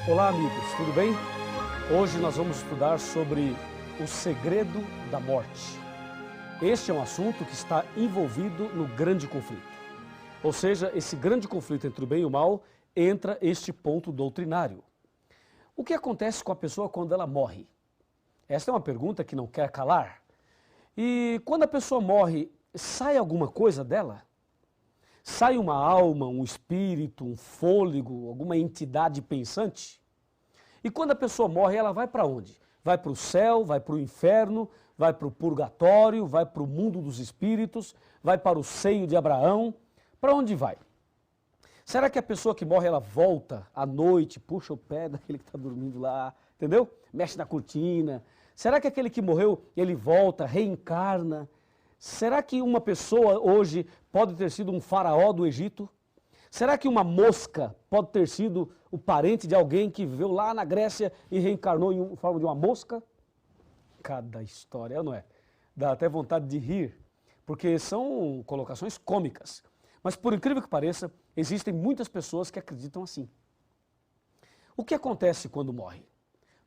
Olá, amigos, tudo bem? Hoje nós vamos estudar sobre o segredo da morte. Este é um assunto que está envolvido no grande conflito. Ou seja, esse grande conflito entre o bem e o mal entra este ponto doutrinário. O que acontece com a pessoa quando ela morre? Esta é uma pergunta que não quer calar. E quando a pessoa morre, sai alguma coisa dela? Sai uma alma, um espírito, um fôlego, alguma entidade pensante? E quando a pessoa morre, ela vai para onde? Vai para o céu, vai para o inferno, vai para o purgatório, vai para o mundo dos espíritos, vai para o seio de Abraão. Para onde vai? Será que a pessoa que morre, ela volta à noite, puxa o pé daquele que está dormindo lá, entendeu? Mexe na cortina. Será que aquele que morreu, ele volta, reencarna? Será que uma pessoa hoje pode ter sido um faraó do Egito? Será que uma mosca pode ter sido o parente de alguém que viveu lá na Grécia e reencarnou em forma de uma mosca? Cada história, não é? Dá até vontade de rir, porque são colocações cômicas. Mas por incrível que pareça, existem muitas pessoas que acreditam assim. O que acontece quando morre?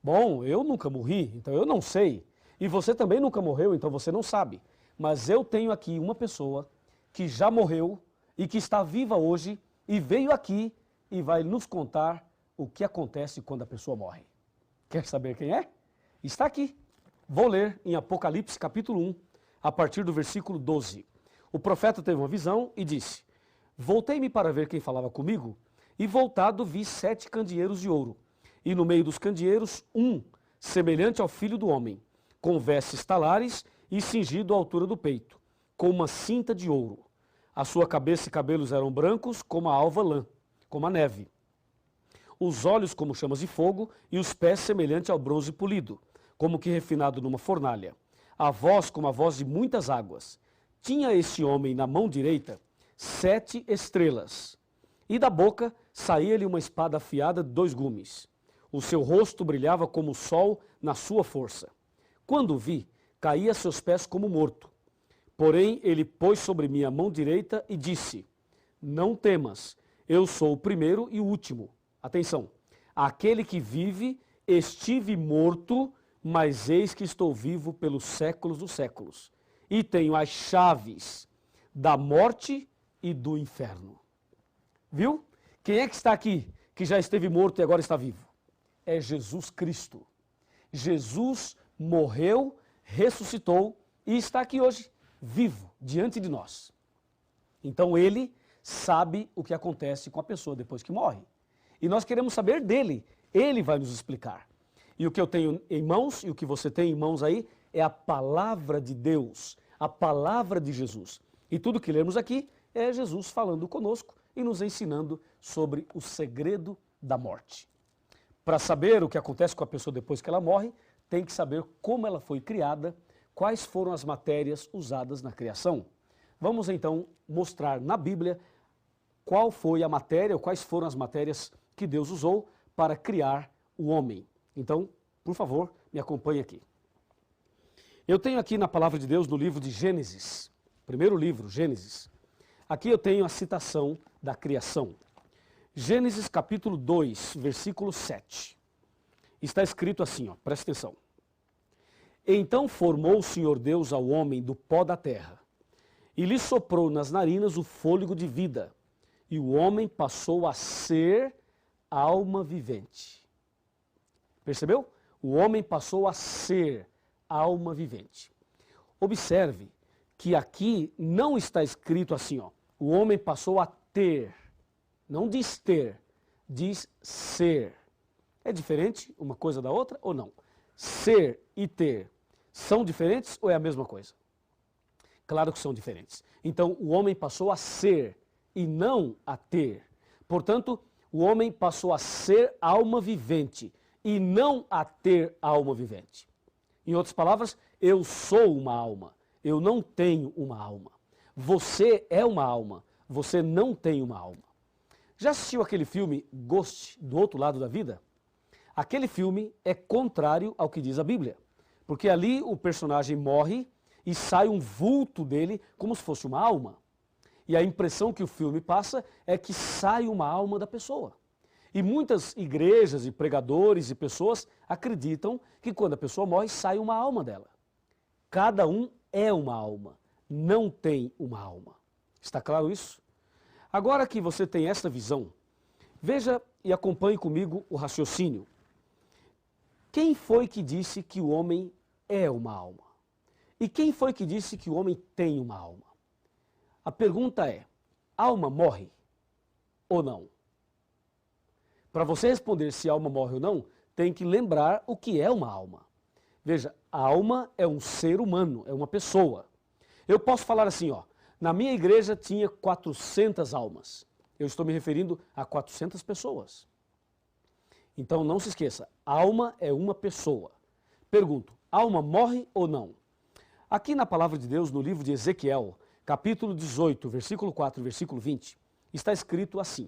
Bom, eu nunca morri, então eu não sei. E você também nunca morreu, então você não sabe. Mas eu tenho aqui uma pessoa que já morreu e que está viva hoje e veio aqui e vai nos contar o que acontece quando a pessoa morre. Quer saber quem é? Está aqui. Vou ler em Apocalipse capítulo 1, a partir do versículo 12. O profeta teve uma visão e disse: Voltei-me para ver quem falava comigo, e voltado vi 7 candeeiros de ouro, e no meio dos candeeiros semelhante ao filho do homem, com vestes talares e cingido à altura do peito, com uma cinta de ouro. A sua cabeça e cabelos eram brancos como a alva lã, como a neve. Os olhos como chamas de fogo e os pés semelhante ao bronze polido, como que refinado numa fornalha. A voz como a voz de muitas águas. Tinha este homem na mão direita 7 estrelas, e da boca saía-lhe uma espada afiada de 2 gumes. O seu rosto brilhava como o sol na sua força. Quando o vi, caí a seus pés como morto. Porém, ele pôs sobre mim a mão direita e disse: Não temas, eu sou o primeiro e o último. Atenção, aquele que vive, estive morto, mas eis que estou vivo pelos séculos dos séculos. E tenho as chaves da morte e do inferno. Viu? Quem é que está aqui, que já esteve morto e agora está vivo? É Jesus Cristo. Jesus morreu, ressuscitou e está aqui hoje, vivo, diante de nós. Então ele sabe o que acontece com a pessoa depois que morre. E nós queremos saber dele, ele vai nos explicar. E o que eu tenho em mãos e o que você tem em mãos aí é a palavra de Deus, a palavra de Jesus. E tudo que lemos aqui é Jesus falando conosco e nos ensinando sobre o segredo da morte. Para saber o que acontece com a pessoa depois que ela morre, tem que saber como ela foi criada, quais foram as matérias usadas na criação. Vamos então mostrar na Bíblia qual foi a matéria, ou quais foram as matérias que Deus usou para criar o homem. Então, por favor, me acompanhe aqui. Eu tenho aqui na palavra de Deus, no livro de Gênesis, primeiro livro, Gênesis. Aqui eu tenho a citação da criação. Gênesis capítulo 2, versículo 7. Está escrito assim, presta atenção. Então formou o Senhor Deus ao homem do pó da terra, e lhe soprou nas narinas o fôlego de vida, e o homem passou a ser alma vivente. Percebeu? O homem passou a ser alma vivente. Observe que aqui não está escrito assim, o homem passou a ter. Não diz ter, diz ser. É diferente uma coisa da outra ou não? Ser e ter são diferentes ou é a mesma coisa? Claro que são diferentes. Então, o homem passou a ser e não a ter. Portanto, o homem passou a ser alma vivente e não a ter alma vivente. Em outras palavras, eu sou uma alma, eu não tenho uma alma. Você é uma alma, você não tem uma alma. Já assistiu aquele filme Ghost, do Outro Lado da Vida? Aquele filme é contrário ao que diz a Bíblia, porque ali o personagem morre e sai um vulto dele como se fosse uma alma. E a impressão que o filme passa é que sai uma alma da pessoa. E muitas igrejas e pregadores e pessoas acreditam que quando a pessoa morre, sai uma alma dela. Cada um é uma alma, não tem uma alma. Está claro isso? Agora que você tem esta visão, veja e acompanhe comigo o raciocínio. Quem foi que disse que o homem é uma alma? E quem foi que disse que o homem tem uma alma? A pergunta é, alma morre ou não? Para você responder se a alma morre ou não, tem que lembrar o que é uma alma. Veja, a alma é um ser humano, é uma pessoa. Eu posso falar assim, ó, na minha igreja tinha 400 almas. Eu estou me referindo a 400 pessoas. Então não se esqueça, alma é uma pessoa. Pergunto, alma morre ou não? Aqui na palavra de Deus, no livro de Ezequiel, capítulo 18, versículo 4 e versículo 20, está escrito assim.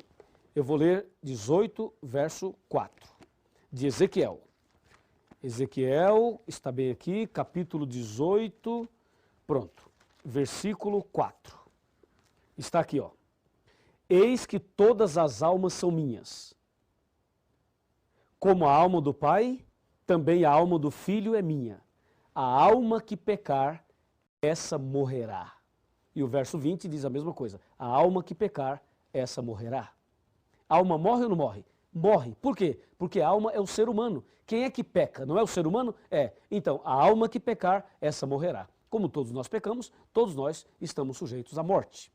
Eu vou ler 18, verso 4, de Ezequiel. Ezequiel, está bem aqui, capítulo 18, pronto, versículo 4. Está aqui, ó. Eis que todas as almas são minhas. Como a alma do Pai, também a alma do Filho é minha. A alma que pecar, essa morrerá. E o verso 20 diz a mesma coisa. A alma que pecar, essa morrerá. A alma morre ou não morre? Morre. Por quê? Porque a alma é o ser humano. Quem é que peca? Não é o ser humano? É. Então, a alma que pecar, essa morrerá. Como todos nós pecamos, todos nós estamos sujeitos à morte.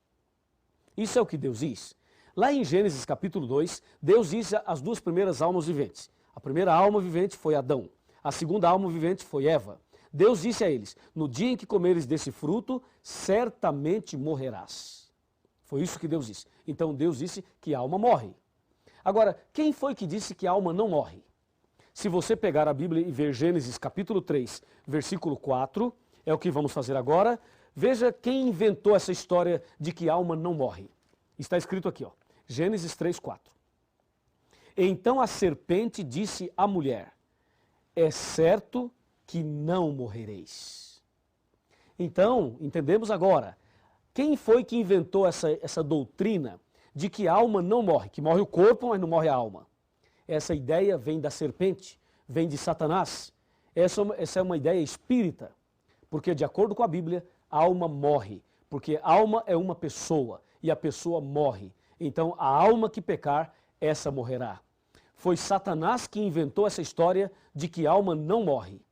Isso é o que Deus diz. Lá em Gênesis capítulo 2, Deus diz as duas primeiras almas viventes. A primeira alma vivente foi Adão. A segunda alma vivente foi Eva. Deus disse a eles, no dia em que comeres desse fruto, certamente morrerás. Foi isso que Deus disse. Então Deus disse que a alma morre. Agora, quem foi que disse que a alma não morre? Se você pegar a Bíblia e ver Gênesis capítulo 3, versículo 4, é o que vamos fazer agora, veja quem inventou essa história de que a alma não morre. Está escrito aqui, ó, Gênesis 3, 4. Então a serpente disse à mulher, é certo que não morrereis. Então, entendemos agora, quem foi que inventou essa doutrina de que a alma não morre, que morre o corpo, mas não morre a alma? Essa ideia vem da serpente, vem de Satanás. Essa é uma ideia espírita, porque de acordo com a Bíblia, a alma morre, porque a alma é uma pessoa e a pessoa morre. Então, a alma que pecar, essa morrerá. Foi Satanás que inventou essa história de que a alma não morre.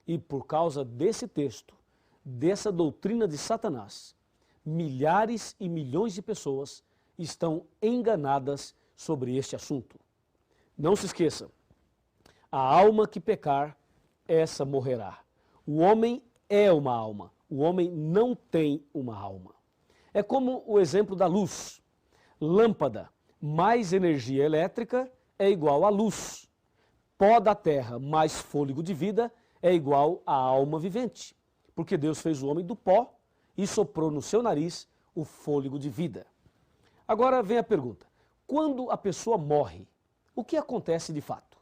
E por causa desse texto, dessa doutrina de Satanás, milhares e milhões de pessoas estão enganadas sobre este assunto. Não se esqueça, a alma que pecar, essa morrerá. O homem é uma alma, o homem não tem uma alma. É como o exemplo da luz. Lâmpada mais energia elétrica é igual a luz. Pó da terra mais fôlego de vida é igual a alma vivente. Porque Deus fez o homem do pó e soprou no seu nariz o fôlego de vida. Agora vem a pergunta, quando a pessoa morre, o que acontece de fato?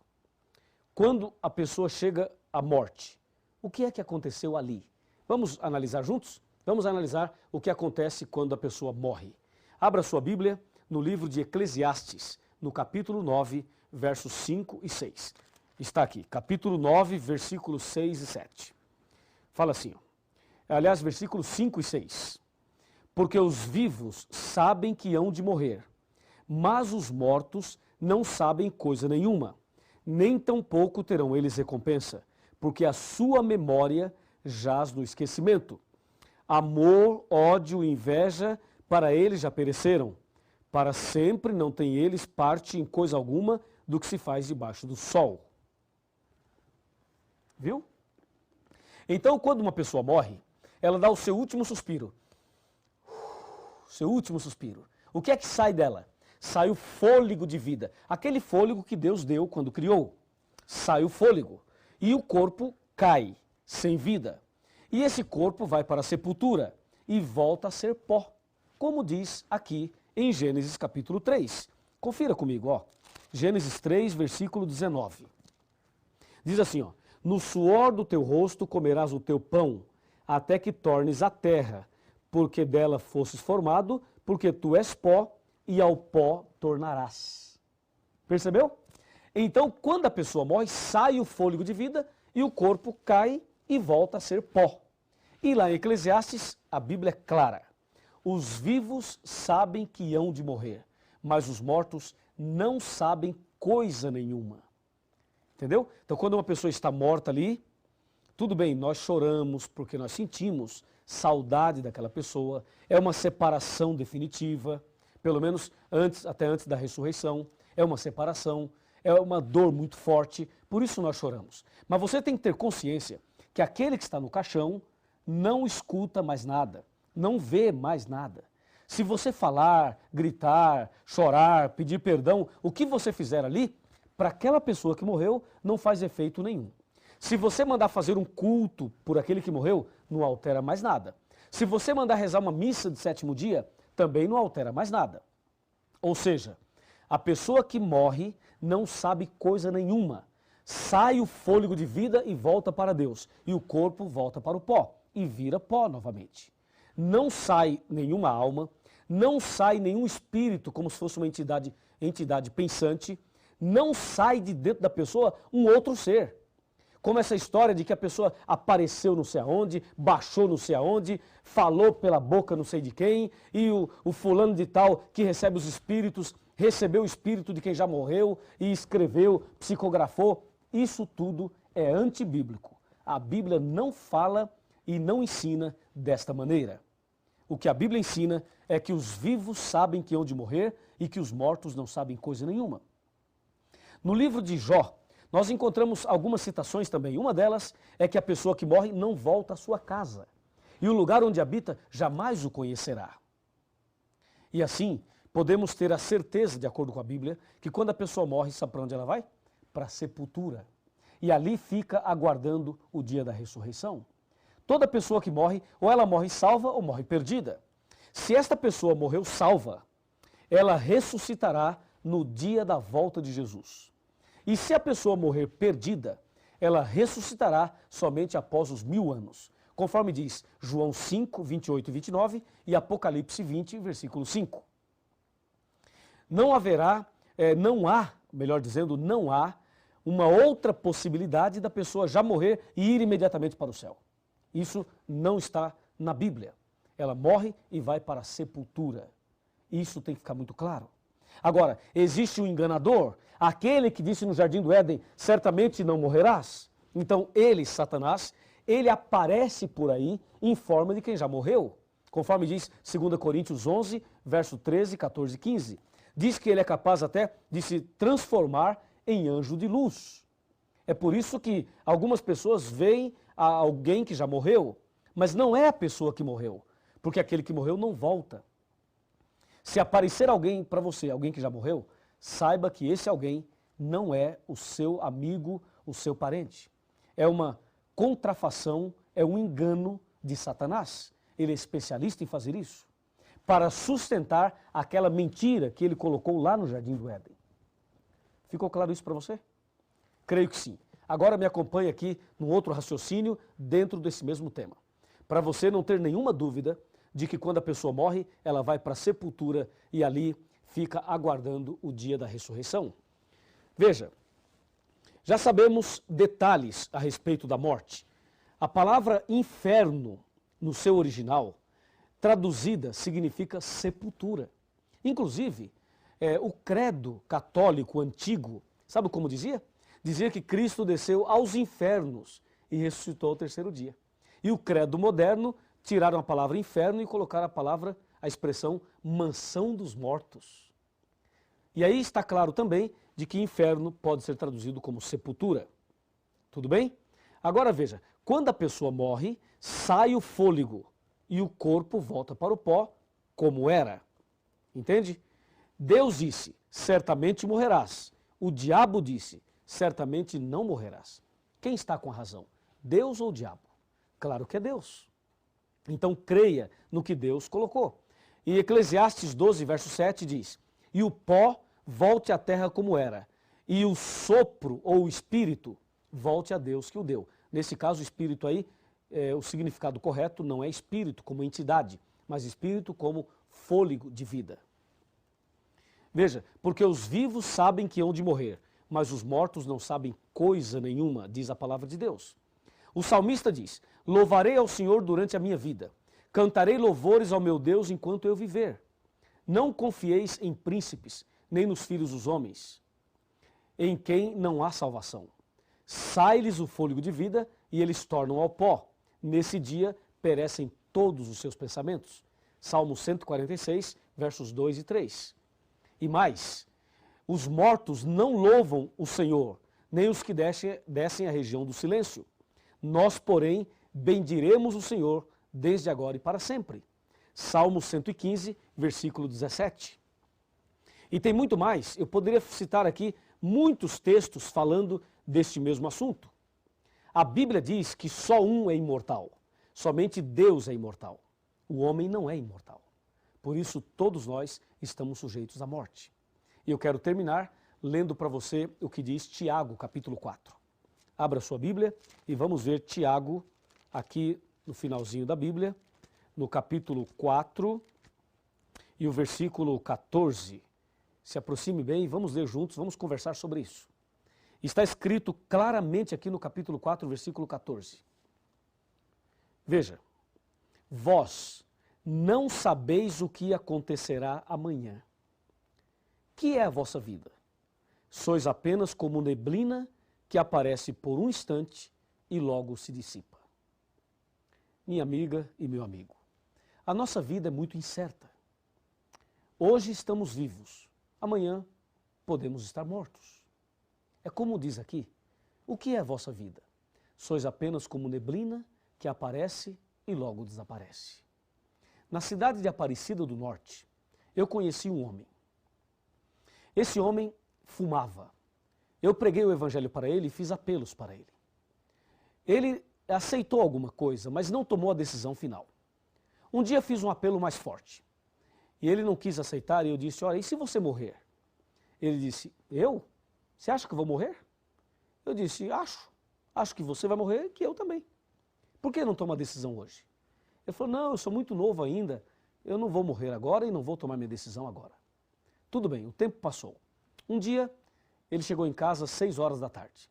Quando a pessoa chega à morte, o que é que aconteceu ali? Vamos analisar juntos? Vamos analisar o que acontece quando a pessoa morre. Abra sua Bíblia no livro de Eclesiastes, no capítulo 9, versos 5 e 6. Está aqui, capítulo 9, versículos 6 e 7. Fala assim, ó. Aliás, versículos 5 e 6. Porque os vivos sabem que hão de morrer, mas os mortos não sabem coisa nenhuma, nem tampouco terão eles recompensa, porque a sua memória jaz no esquecimento. Amor, ódio e inveja, para eles já pereceram. Para sempre não têm eles parte em coisa alguma do que se faz debaixo do sol. Viu? Então, quando uma pessoa morre, ela dá o seu último suspiro. Seu último suspiro. O que é que sai dela? Sai o fôlego de vida. Aquele fôlego que Deus deu quando criou. Sai o fôlego. E o corpo cai, sem vida. E esse corpo vai para a sepultura e volta a ser pó. Como diz aqui em Gênesis capítulo 3. Confira comigo, ó. Gênesis 3, versículo 19. Diz assim, ó. No suor do teu rosto comerás o teu pão, até que tornes a terra, porque dela fosses formado, porque tu és pó, e ao pó tornarás. Percebeu? Então, quando a pessoa morre, sai o fôlego de vida e o corpo cai e volta a ser pó. E lá em Eclesiastes, a Bíblia é clara. Os vivos sabem que hão de morrer, mas os mortos não sabem coisa nenhuma. Entendeu? Então, quando uma pessoa está morta ali, tudo bem, nós choramos porque nós sentimos saudade daquela pessoa, é uma separação definitiva, pelo menos até antes da ressurreição, é uma separação, é uma dor muito forte, por isso nós choramos. Mas você tem que ter consciência que aquele que está no caixão não escuta mais nada, não vê mais nada. Se você falar, gritar, chorar, pedir perdão, o que você fizer ali, para aquela pessoa que morreu, não faz efeito nenhum. Se você mandar fazer um culto por aquele que morreu, não altera mais nada. Se você mandar rezar uma missa de sétimo dia, também não altera mais nada. Ou seja, a pessoa que morre não sabe coisa nenhuma. Sai o fôlego de vida e volta para Deus. E o corpo volta para o pó e vira pó novamente. Não sai nenhuma alma, não sai nenhum espírito, como se fosse uma entidade pensante, não sai de dentro da pessoa um outro ser. Como essa história de que a pessoa apareceu não sei aonde, baixou não sei aonde, falou pela boca não sei de quem, e o fulano de tal que recebe os espíritos, recebeu o espírito de quem já morreu e escreveu, psicografou. Isso tudo é antibíblico. A Bíblia não fala e não ensina desta maneira. O que a Bíblia ensina é que os vivos sabem que hão de morrer e que os mortos não sabem coisa nenhuma. No livro de Jó, nós encontramos algumas citações também. Uma delas é que a pessoa que morre não volta à sua casa. E o lugar onde habita jamais o conhecerá. E assim, podemos ter a certeza, de acordo com a Bíblia, que quando a pessoa morre, sabe para onde ela vai? Para a sepultura. E ali fica aguardando o dia da ressurreição. Toda pessoa que morre, ou ela morre salva ou morre perdida. Se esta pessoa morreu salva, ela ressuscitará no dia da volta de Jesus. E se a pessoa morrer perdida, ela ressuscitará somente após os 1000 anos, conforme diz João 5, 28 e 29 e Apocalipse 20, versículo 5. Não há uma outra possibilidade da pessoa já morrer e ir imediatamente para o céu. Isso não está na Bíblia. Ela morre e vai para a sepultura. Isso tem que ficar muito claro. Agora, existe um enganador, aquele que disse no Jardim do Éden, certamente não morrerás. Então ele, Satanás, ele aparece por aí em forma de quem já morreu. Conforme diz 2 Coríntios 11, verso 13, 14 e 15. Diz que ele é capaz até de se transformar em anjo de luz. É por isso que algumas pessoas veem a alguém que já morreu, mas não é a pessoa que morreu, porque aquele que morreu não volta. Se aparecer alguém para você, alguém que já morreu, saiba que esse alguém não é o seu amigo, o seu parente. É uma contrafação, é um engano de Satanás. Ele é especialista em fazer isso, para sustentar aquela mentira que ele colocou lá no Jardim do Éden. Ficou claro isso para você? Creio que sim. Agora me acompanhe aqui num outro raciocínio dentro desse mesmo tema. Para você não ter nenhuma dúvida de que quando a pessoa morre, ela vai para a sepultura e ali fica aguardando o dia da ressurreição. Veja, já sabemos detalhes a respeito da morte. A palavra inferno, no seu original, traduzida, significa sepultura. Inclusive, o credo católico antigo, sabe como dizia? Dizia que Cristo desceu aos infernos e ressuscitou ao terceiro dia. E o credo moderno tiraram a palavra inferno e colocaram a expressão mansão dos mortos. E aí está claro também de que inferno pode ser traduzido como sepultura. Tudo bem? Agora veja, quando a pessoa morre, sai o fôlego e o corpo volta para o pó como era. Entende? Deus disse, certamente morrerás. O diabo disse, certamente não morrerás. Quem está com a razão? Deus ou o diabo? Claro que é Deus. Então creia no que Deus colocou. E Eclesiastes 12, verso 7 diz, e o pó volte à terra como era, e o sopro ou o espírito volte a Deus que o deu. Nesse caso, o espírito aí, o significado correto não é espírito como entidade, mas espírito como fôlego de vida. Veja, porque os vivos sabem que hão de morrer, mas os mortos não sabem coisa nenhuma, diz a palavra de Deus. O salmista diz: louvarei ao Senhor durante a minha vida, cantarei louvores ao meu Deus enquanto eu viver. Não confieis em príncipes, nem nos filhos dos homens, em quem não há salvação. Sai-lhes o fôlego de vida e eles tornam ao pó. Nesse dia perecem todos os seus pensamentos. Salmo 146, versos 2 e 3. E mais, os mortos não louvam o Senhor, nem os que descem à região do silêncio. Nós, porém, bendiremos o Senhor desde agora e para sempre. Salmo 115, versículo 17. E tem muito mais, eu poderia citar aqui muitos textos falando deste mesmo assunto. A Bíblia diz que só um é imortal, somente Deus é imortal. O homem não é imortal. Por isso, todos nós estamos sujeitos à morte. E eu quero terminar lendo para você o que diz Tiago, capítulo 4. Abra sua Bíblia e vamos ver Tiago aqui no finalzinho da Bíblia, no capítulo 4 e o versículo 14. Se aproxime bem e vamos ler juntos, vamos conversar sobre isso. Está escrito claramente aqui no capítulo 4, versículo 14. Veja, vós não sabeis o que acontecerá amanhã. Que é a vossa vida? Sois apenas como neblina que aparece por um instante e logo se dissipa. Minha amiga e meu amigo, a nossa vida é muito incerta. Hoje estamos vivos, amanhã podemos estar mortos. É como diz aqui, o que é a vossa vida? Sois apenas como neblina que aparece e logo desaparece. Na cidade de Aparecida do Norte, eu conheci um homem. Esse homem fumava. Eu preguei o evangelho para ele e fiz apelos para ele. Ele aceitou alguma coisa, mas não tomou a decisão final. Um dia fiz um apelo mais forte. E ele não quis aceitar e eu disse, olha, e se você morrer? Ele disse, eu? Você acha que eu vou morrer? Eu disse, acho. Acho que você vai morrer e que eu também. Por que não toma a decisão hoje? Ele falou, não, eu sou muito novo ainda, eu não vou morrer agora e não vou tomar minha decisão agora. Tudo bem, o tempo passou. Um dia, ele chegou em casa às 6 horas da tarde.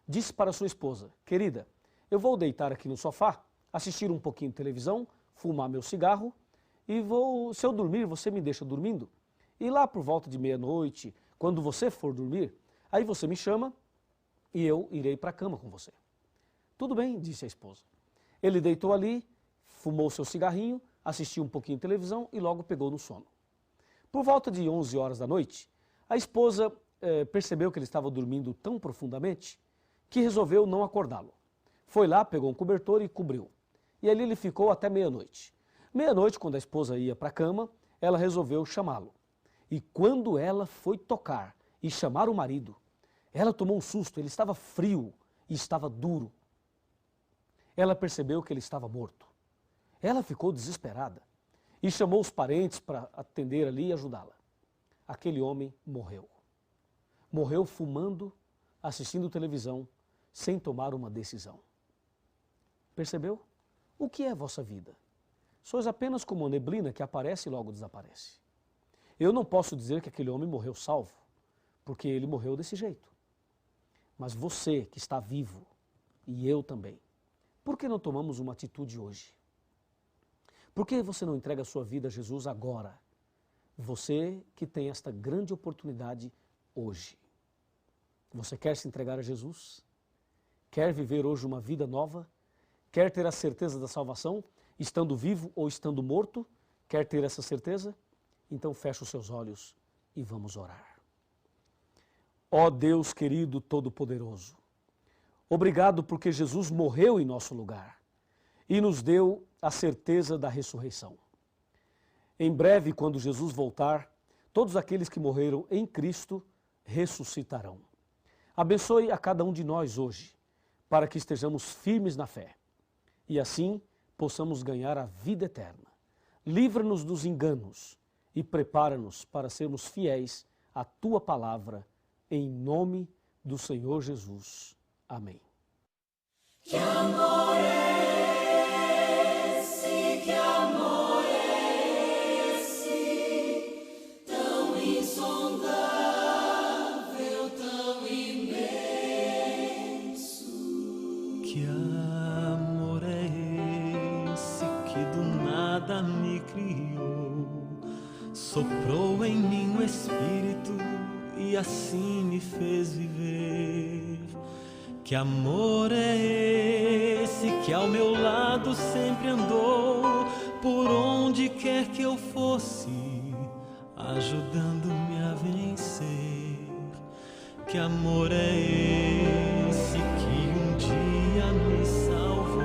Disse para sua esposa, querida, eu vou deitar aqui no sofá, assistir um pouquinho de televisão, fumar meu cigarro e se eu dormir, você me deixa dormindo. E lá por volta de meia-noite, quando você for dormir, aí você me chama e eu irei para a cama com você. Tudo bem, disse a esposa. Ele deitou ali, fumou seu cigarrinho, assistiu um pouquinho de televisão e logo pegou no sono. Por volta de 11 horas da noite, a esposa percebeu que ele estava dormindo tão profundamente que resolveu não acordá-lo. Foi lá, pegou um cobertor e cobriu. E ali ele ficou até meia-noite. Meia-noite, quando a esposa ia para a cama, ela resolveu chamá-lo. E quando ela foi tocar e chamar o marido, ela tomou um susto, ele estava frio e estava duro. Ela percebeu que ele estava morto. Ela ficou desesperada e chamou os parentes para atender ali e ajudá-la. Aquele homem morreu. Morreu fumando, assistindo televisão, sem tomar uma decisão. Percebeu? O que é a vossa vida? Sois apenas como uma neblina que aparece e logo desaparece. Eu não posso dizer que aquele homem morreu salvo, porque ele morreu desse jeito. Mas você que está vivo, e eu também, por que não tomamos uma atitude hoje? Por que você não entrega a sua vida a Jesus agora? Você que tem esta grande oportunidade hoje. Você quer se entregar a Jesus? Quer viver hoje uma vida nova? Quer ter a certeza da salvação, estando vivo ou estando morto? Quer ter essa certeza? Então feche os seus olhos e vamos orar. Ó Deus querido Todo-Poderoso, obrigado porque Jesus morreu em nosso lugar e nos deu a certeza da ressurreição. Em breve, quando Jesus voltar, todos aqueles que morreram em Cristo ressuscitarão. Abençoe a cada um de nós hoje, para que estejamos firmes na fé e assim possamos ganhar a vida eterna. Livra-nos dos enganos e prepara-nos para sermos fiéis à Tua palavra, em nome do Senhor Jesus. Amém. Que amor é esse, que amor é esse, tão insondável. soprou em mim o Espírito e assim me fez viver. Que amor é esse que ao meu lado sempre andou, por onde quer que eu fosse, ajudando-me a vencer. Que amor é esse que um dia me salvou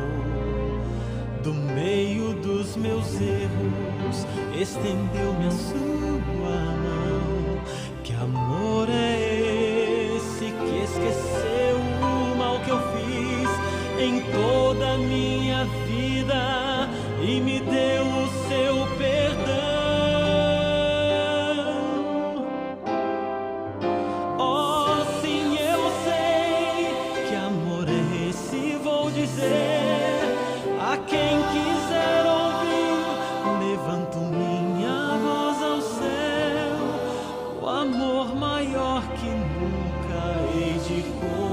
do meio dos meus erros, estendeu-me a sua mão. Que amor é esse que esqueceu o mal que eu fiz em toda a minha vida e me deu o seu perdão. Oh, sim, eu sei que amor é esse, vou dizer a quem quiser ouvir. Levanto minha voz ao céu, o amor maior que nunca hei de compreender.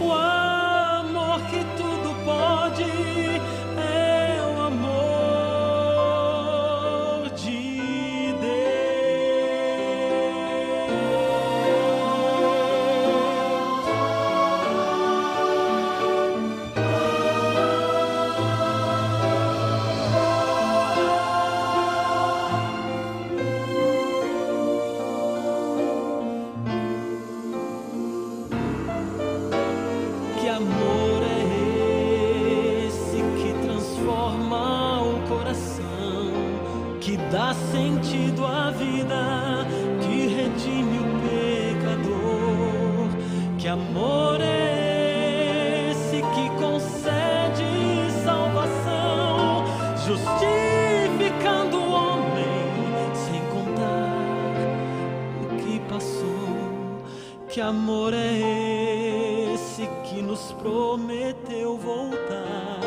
O amor que tudo pode é o amor de Que amor é esse que transforma o coração, que dá sentido à vida, que redime o pecador? Que amor é esse que concede salvação, justificando o homem sem contar o que passou? Que amor é esse que nos prometeu voltar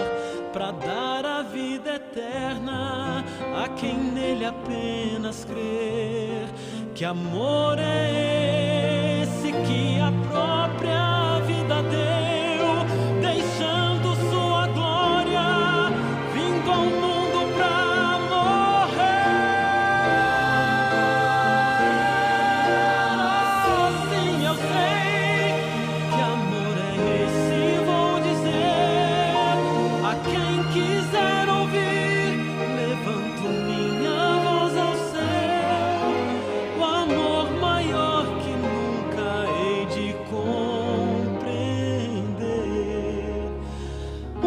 para dar a vida eterna a quem nele apenas crer? Que amor é esse que a própria vida deu, deixando sua glória, vindo ao mundo pra morrer? Oh, sim, eu sei que amor é esse, vou dizer a quem quiser ouvir. Levanto minha voz ao céu, o amor maior que nunca hei de compreender. O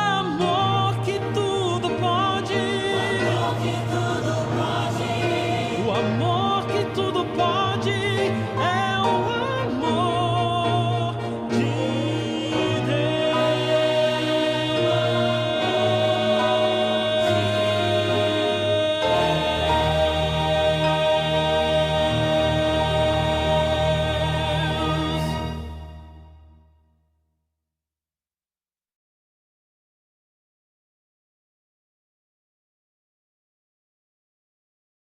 amor que tudo pode, o amor